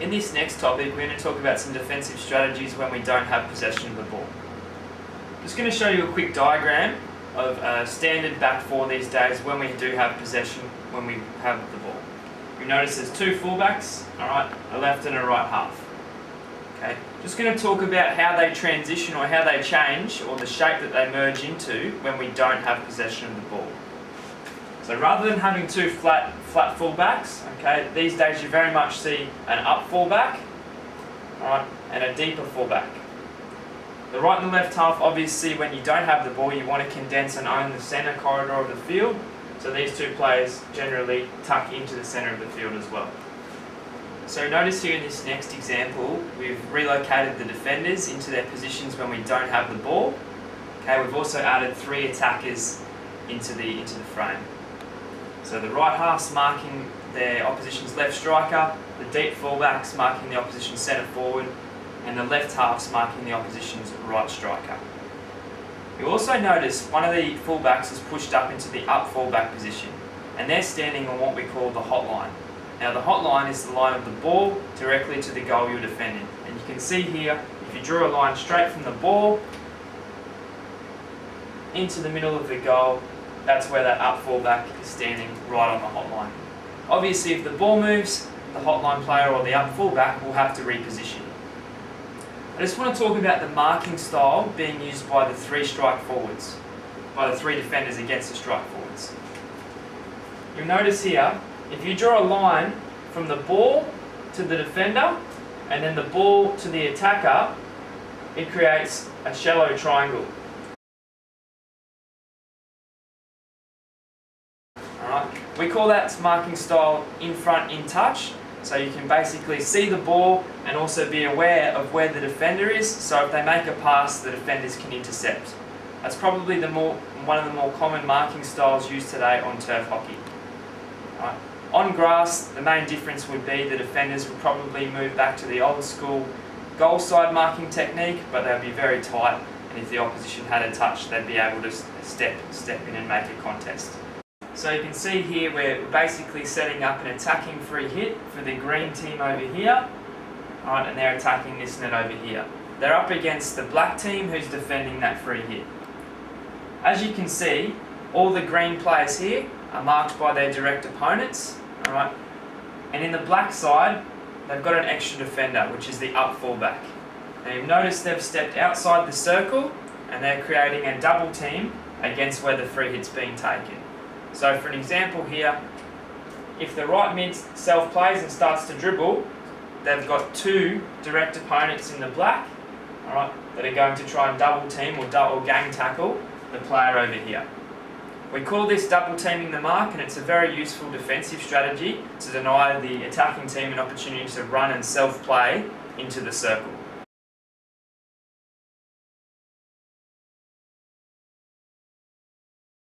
In this next topic, we're going to talk about some defensive strategies when we don't have possession of the ball. Just going to show you a quick diagram of a standard back four these days when we do have possession, when we have the ball. You notice there's two fullbacks, alright, a left and a right half. Okay, just going to talk about how they transition or how they change or the shape that they merge into when we don't have possession of the ball. So rather than having two flat fullbacks, okay, these days you very much see an up fullback, alright, and a deeper fullback. The right and the left half, obviously when you don't have the ball you want to condense and own the centre corridor of the field, so these two players generally tuck into the centre of the field as well. So notice here in this next example, we've relocated the defenders into their positions when we don't have the ball. Okay, we've also added three attackers into the frame. So the right half's marking their opposition's left striker, the deep fullbacks marking the opposition's centre forward, and the left half's marking the opposition's right striker. You'll also notice one of the fullbacks is pushed up into the up fullback position, and they're standing on what we call the hotline. Now the hotline is the line of the ball directly to the goal you're defending. And you can see here, if you drew a line straight from the ball into the middle of the goal, that's where that up fullback is standing right on the hotline. Obviously if the ball moves, the hotline player or the up fullback will have to reposition. I just want to talk about the marking style being used by the three strike forwards, by the three defenders against the strike forwards. You'll notice here, if you draw a line from the ball to the defender and then the ball to the attacker, it creates a shallow triangle. Alright, we call that marking style in front, in touch, so you can basically see the ball and also be aware of where the defender is, so if they make a pass, the defenders can intercept. That's probably one of the more common marking styles used today on turf hockey. Right. On grass, the main difference would be the defenders would probably move back to the old school goal side marking technique, but they'd be very tight, and if the opposition had a touch, they'd be able to step in and make a contest. So you can see here we're basically setting up an attacking free hit for the green team over here, right, and they're attacking this net over here. They're up against the black team who's defending that free hit. As you can see, all the green players here are marked by their direct opponents, alright, and in the black side they've got an extra defender, which is the up fullback. Now you've noticed they've stepped outside the circle and they're creating a double team against where the free hit's being taken. So for an example here, if the right mid self-plays and starts to dribble, they've got two direct opponents in the black, alright, that are going to try and double team or gang tackle the player over here. We call this double teaming the mark, and it's a very useful defensive strategy to deny the attacking team an opportunity to run and self-play into the circle.